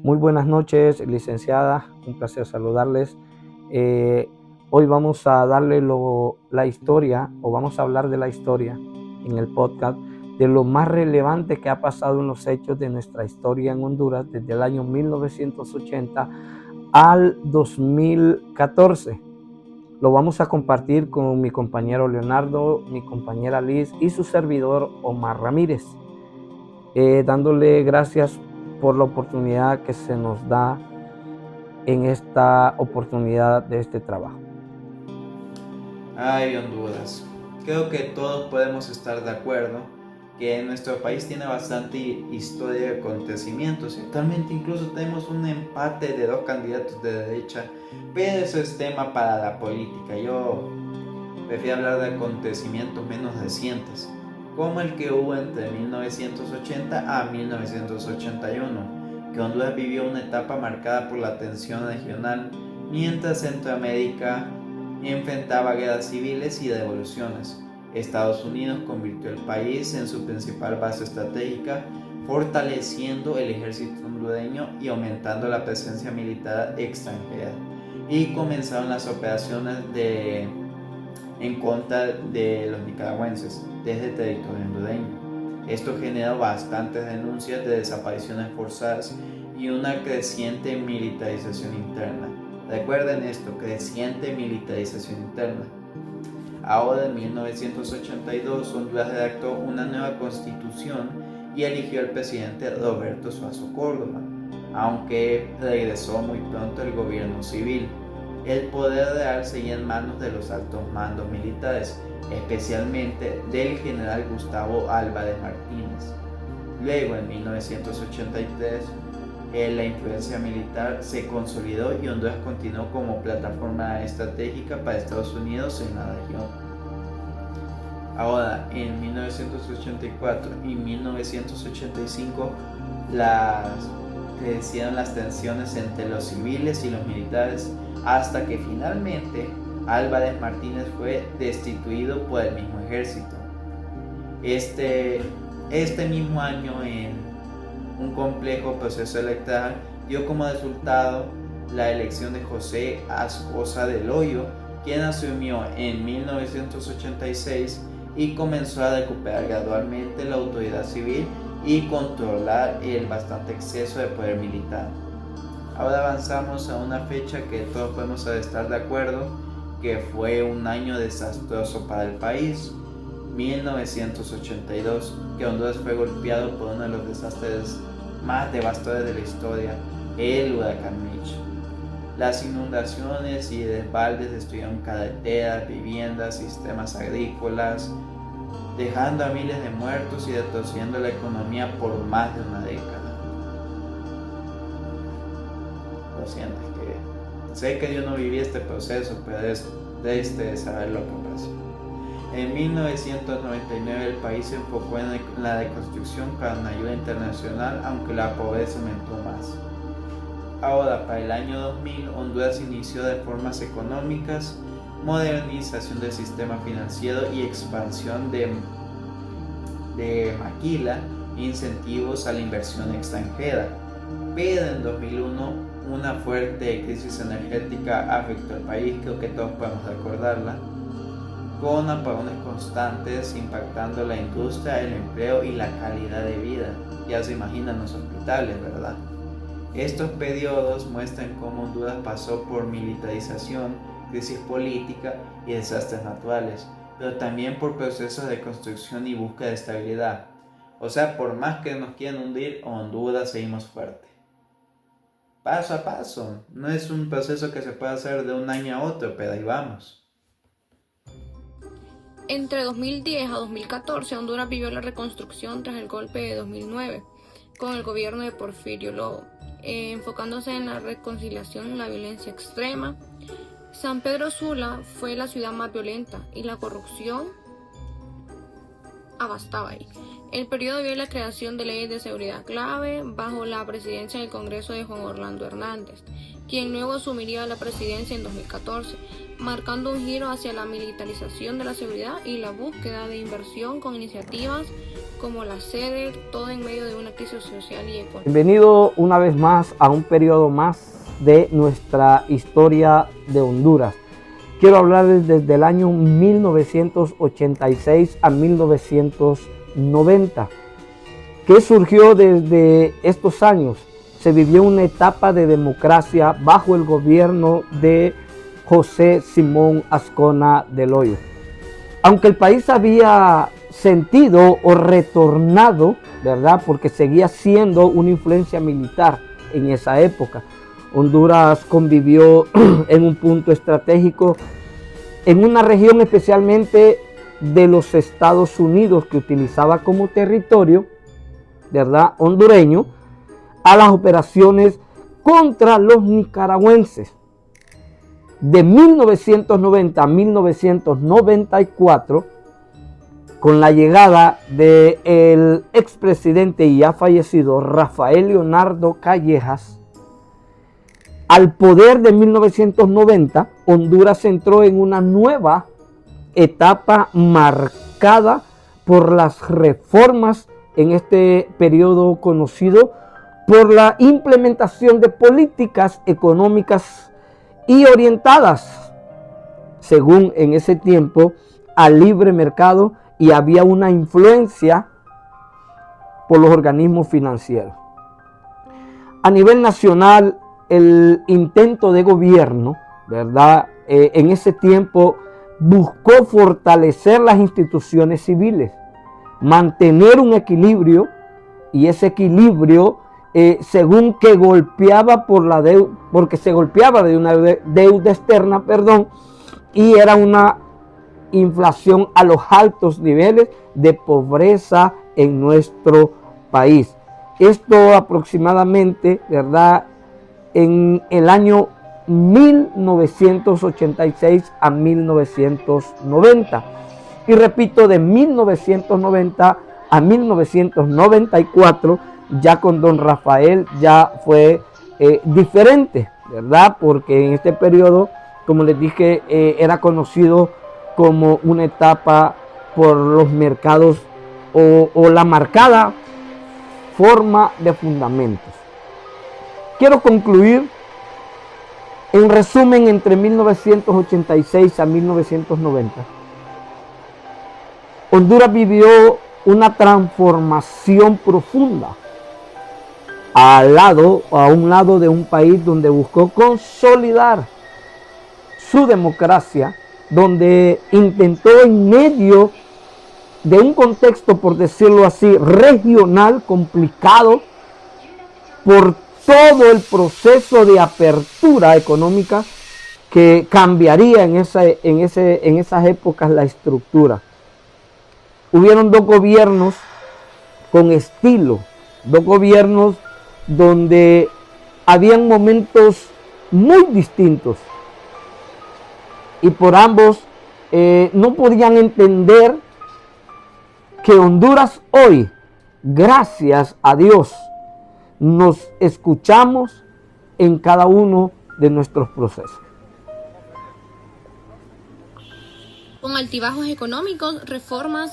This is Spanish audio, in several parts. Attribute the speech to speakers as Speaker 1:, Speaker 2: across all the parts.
Speaker 1: Muy buenas noches, licenciada, un placer saludarles. Hoy vamos a darle la historia, o vamos a hablar de la historia en el podcast, de lo más relevante que ha pasado en los hechos de nuestra historia en Honduras desde el año 1980 al 2014. Lo vamos a compartir con mi compañero Leonardo, mi compañera Liz y su servidor Omar Ramírez, dándole gracias por la oportunidad que se nos da en esta oportunidad de este trabajo.
Speaker 2: Ay, Honduras. Creo que todos podemos estar de acuerdo que nuestro país tiene bastante historia de acontecimientos. Actualmente incluso tenemos un empate de dos candidatos de derecha, pero eso es tema para la política. Yo prefiero hablar de acontecimientos menos recientes, como el que hubo entre 1980 a 1981, que Honduras vivió una etapa marcada por la tensión regional, mientras Centroamérica enfrentaba guerras civiles y revoluciones. Estados Unidos convirtió el país en su principal base estratégica, fortaleciendo el ejército hondureño y aumentando la presencia militar extranjera. Y comenzaron las operaciones en contra de los nicaragüenses desde el territorio hondureño. Esto generó bastantes denuncias de desapariciones forzadas y una creciente militarización interna. Recuerden esto, creciente militarización interna. Ahora, en 1982, Honduras redactó una nueva constitución y eligió al presidente Roberto Suazo Córdoba, aunque regresó muy pronto el gobierno civil. El poder real seguía en manos de los altos mandos militares, especialmente del general Gustavo Álvarez Martínez. Luego, en 1983, la influencia militar se consolidó y Honduras continuó como plataforma estratégica para Estados Unidos en la región. Ahora, en 1984 y 1985, crecieron las tensiones entre los civiles y los militares, hasta que finalmente Álvarez Martínez fue destituido por el mismo ejército. Este mismo año, en un complejo proceso electoral, dio como resultado la elección de José Ascoza del Hoyo, quien asumió en 1986 y comenzó a recuperar gradualmente la autoridad civil y controlar el bastante exceso de poder militar. Ahora avanzamos a una fecha que todos podemos estar de acuerdo que fue un año desastroso para el país, 1982, que Honduras fue golpeado por uno de los desastres más devastadores de la historia, el huracán Mitch. Las inundaciones y desbaldes destruyeron carreteras, viviendas, sistemas agrícolas, dejando a miles de muertos y retorciendo la economía por más de una década. Lo siento, que sé que yo no viví este proceso, pero es triste saber lo que pasó. En 1999 el país se enfocó en la reconstrucción con ayuda internacional, aunque la pobreza aumentó más. Ahora, para el año 2000, Honduras inició reformas económicas, modernización del sistema financiero y expansión de maquila e incentivos a la inversión extranjera. Pero en 2001, una fuerte crisis energética afectó al país, creo que todos podemos recordarla, con apagones constantes impactando la industria, el empleo y la calidad de vida. Ya se imaginan los hospitales, ¿verdad? Estos periodos muestran cómo Honduras pasó por militarización, crisis política y desastres naturales, pero también por procesos de construcción y búsqueda de estabilidad. O sea, por más que nos quieran hundir, Honduras seguimos fuerte. Paso a paso, no es un proceso que se puede hacer de un año a otro, pero ahí vamos.
Speaker 3: Entre 2010 a 2014, Honduras vivió la reconstrucción tras el golpe de 2009 con el gobierno de Porfirio Lobo, enfocándose en la reconciliación y la violencia extrema. San Pedro Sula fue la ciudad más violenta y la corrupción abastaba ahí. El periodo vio la creación de leyes de seguridad clave bajo la presidencia del Congreso de Juan Orlando Hernández, quien luego asumiría la presidencia en 2014, marcando un giro hacia la militarización de la seguridad y la búsqueda de inversión con iniciativas como la sede, todo en medio de una crisis social y económica.
Speaker 1: Bienvenido una vez más a un periodo más de nuestra historia de Honduras. Quiero hablarles desde el año 1986 a 1990. ¿Qué surgió desde estos años? Se vivió una etapa de democracia bajo el gobierno de José Simón Ascona del Hoyo. Aunque el país había sentido o retornado, ¿verdad? Porque seguía siendo una influencia militar en esa época. Honduras convivió en un punto estratégico en una región especialmente de los Estados Unidos que utilizaba como territorio, ¿verdad?, hondureño, a las operaciones contra los nicaragüenses. De 1990 a 1994, con la llegada del expresidente y ya fallecido Rafael Leonardo Callejas al poder de 1990, Honduras entró en una nueva etapa marcada por las reformas en este periodo conocido por la implementación de políticas económicas y orientadas, según en ese tiempo, al libre mercado, y había una influencia por los organismos financieros. A nivel nacional, el intento de gobierno, ¿verdad?, en ese tiempo buscó fortalecer las instituciones civiles, mantener un equilibrio, y ese equilibrio, según que golpeaba por la deuda, porque se golpeaba de una deuda externa, y era una inflación a los altos niveles de pobreza en nuestro país. Esto aproximadamente, ¿verdad?, en el año 1986 a 1990. Y repito, de 1990 a 1994, ya con don Rafael ya fue diferente, ¿verdad? Porque en este periodo, como les dije, era conocido como una etapa por los mercados o la marcada forma de fundamentos. Quiero concluir en resumen entre 1986 a 1990. Honduras vivió una transformación profunda a un lado de un país donde buscó consolidar su democracia, donde intentó en medio de un contexto, por decirlo así, regional, complicado, por todo el proceso de apertura económica que cambiaría en esas épocas la estructura. Hubieron dos gobiernos con estilo, dos gobiernos donde habían momentos muy distintos, y por ambos no podían entender que Honduras hoy, gracias a Dios, nos escuchamos en cada uno de nuestros procesos.
Speaker 3: Con altibajos económicos, reformas,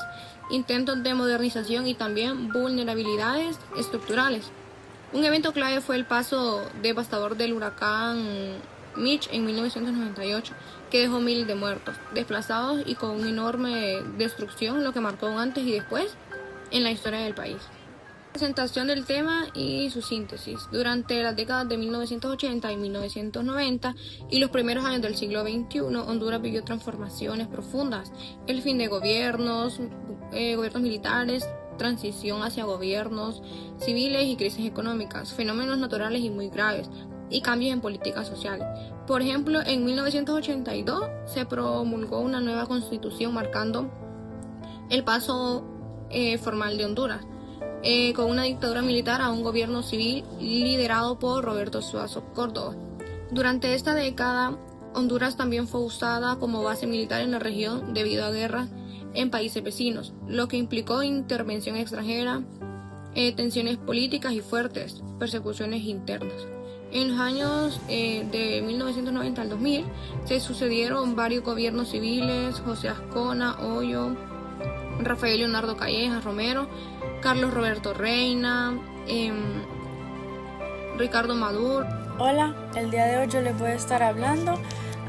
Speaker 3: intentos de modernización y también vulnerabilidades estructurales. Un evento clave fue el paso devastador del huracán Mitch en 1998, que dejó miles de muertos, desplazados y con una enorme destrucción, lo que marcó un antes y después en la historia del país. Presentación del tema y su síntesis. Durante las décadas de 1980 y 1990 y los primeros años del siglo XXI, Honduras vivió transformaciones profundas. El fin de gobiernos militares, transición hacia gobiernos civiles y crisis económicas, fenómenos naturales y muy graves, y cambios en políticas sociales. Por ejemplo, en 1982 se promulgó una nueva constitución marcando el paso formal de Honduras, con una dictadura militar a un gobierno civil liderado por Roberto Suazo Córdoba. Durante esta década, Honduras también fue usada como base militar en la región debido a guerras en países vecinos, lo que implicó intervención extranjera, tensiones políticas y fuertes persecuciones internas. En los años de 1990 al 2000 se sucedieron varios gobiernos civiles: José Azcona, Hoyo, Rafael Leonardo Callejas Romero, Carlos Roberto Reina, Ricardo Maduro.
Speaker 4: Hola, el día de hoy yo les voy a estar hablando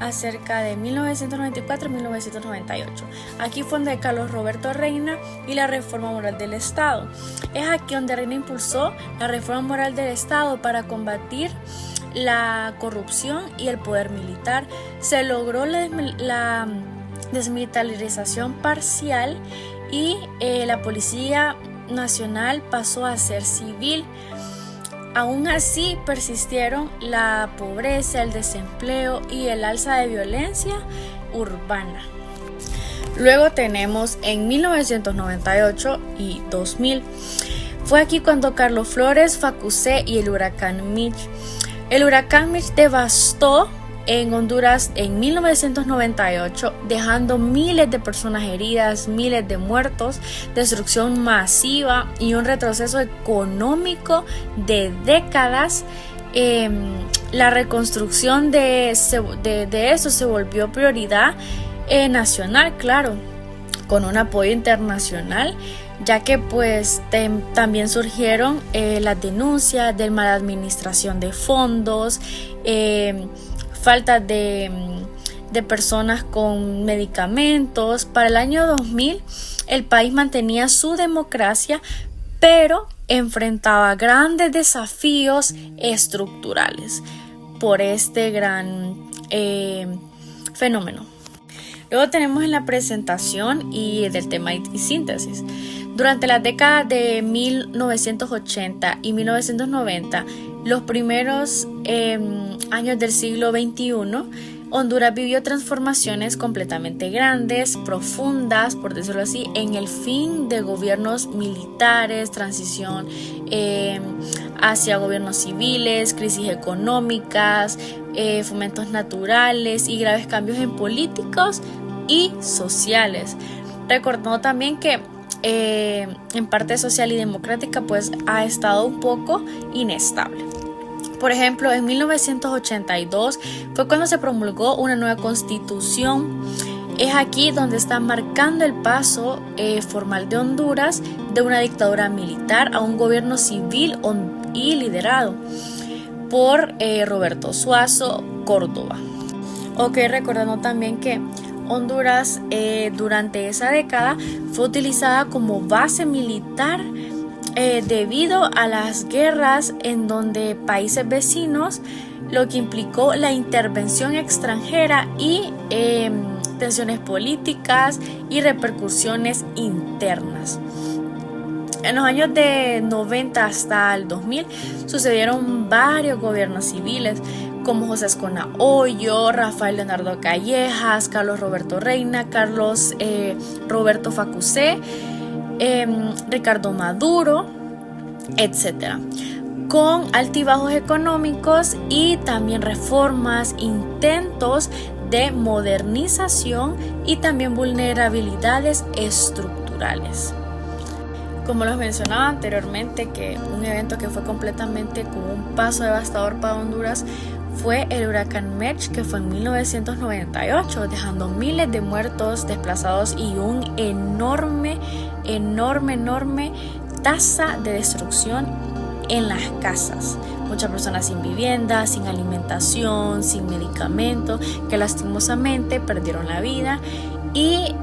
Speaker 4: acerca de 1994 y 1998. Aquí fue donde Carlos Roberto Reina y la reforma moral del Estado. Es aquí donde Reina impulsó la reforma moral del Estado para combatir la corrupción y el poder militar. Se logró la desmilitarización parcial y la Policía Nacional pasó a ser civil. Aún así persistieron la pobreza, el desempleo y el alza de violencia urbana. Luego tenemos en 1998 y 2000. Fue aquí cuando Carlos Flores, Facusé y el huracán Mitch. El huracán Mitch devastó en Honduras en 1998, dejando miles de personas heridas, miles de muertos, destrucción masiva y un retroceso económico de décadas. La reconstrucción de eso se volvió prioridad nacional, claro, con un apoyo internacional, ya que pues también surgieron las denuncias de mala administración de fondos, falta de personas con medicamentos. Para el año 2000 el país mantenía su democracia, pero enfrentaba grandes desafíos estructurales por este gran fenómeno. Luego tenemos en la presentación y del tema y síntesis. Durante las décadas de 1980 y 1990, los primeros años del siglo XXI, Honduras vivió transformaciones completamente grandes, profundas, por decirlo así, en el fin de gobiernos militares, transición hacia gobiernos civiles, crisis económicas, fomentos naturales y graves cambios en políticos y sociales. Recordando también que en parte social y democrática pues ha estado un poco inestable. Por ejemplo, en 1982 fue cuando se promulgó una nueva constitución. Es aquí donde está marcando el paso formal de Honduras de una dictadura militar a un gobierno civil y liderado por Roberto Suazo Córdoba. Ok, recordando también que Honduras durante esa década fue utilizada como base militar debido a las guerras en donde países vecinos, lo que implicó la intervención extranjera y tensiones políticas y repercusiones internas. En los años de 90 hasta el 2000 sucedieron varios gobiernos civiles como José Azcona Hoyo, Rafael Leonardo Callejas, Carlos Roberto Reina, Carlos Roberto Facusé, Ricardo Maduro, etc., con altibajos económicos y también reformas, intentos de modernización y también vulnerabilidades estructurales. Como los mencionaba anteriormente, que un evento que fue completamente como un paso devastador para Honduras fue el huracán Mitch, que fue en 1998, dejando miles de muertos, desplazados y un enorme tasa de destrucción en las casas. Muchas personas sin vivienda, sin alimentación, sin medicamentos, que lastimosamente perdieron la vida. Y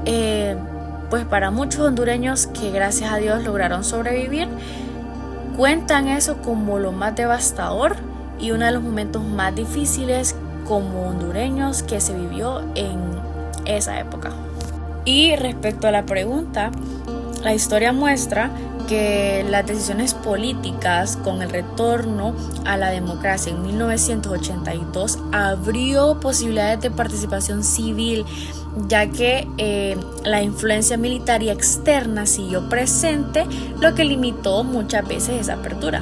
Speaker 4: pues para muchos hondureños que gracias a Dios lograron sobrevivir, cuentan eso como lo más devastador y uno de los momentos más difíciles como hondureños que se vivió en esa época. Y respecto a la pregunta, la historia muestra que las decisiones políticas con el retorno a la democracia en 1982 abrió posibilidades de participación civil, ya que la influencia militar y externa siguió presente, lo que limitó muchas veces esa apertura.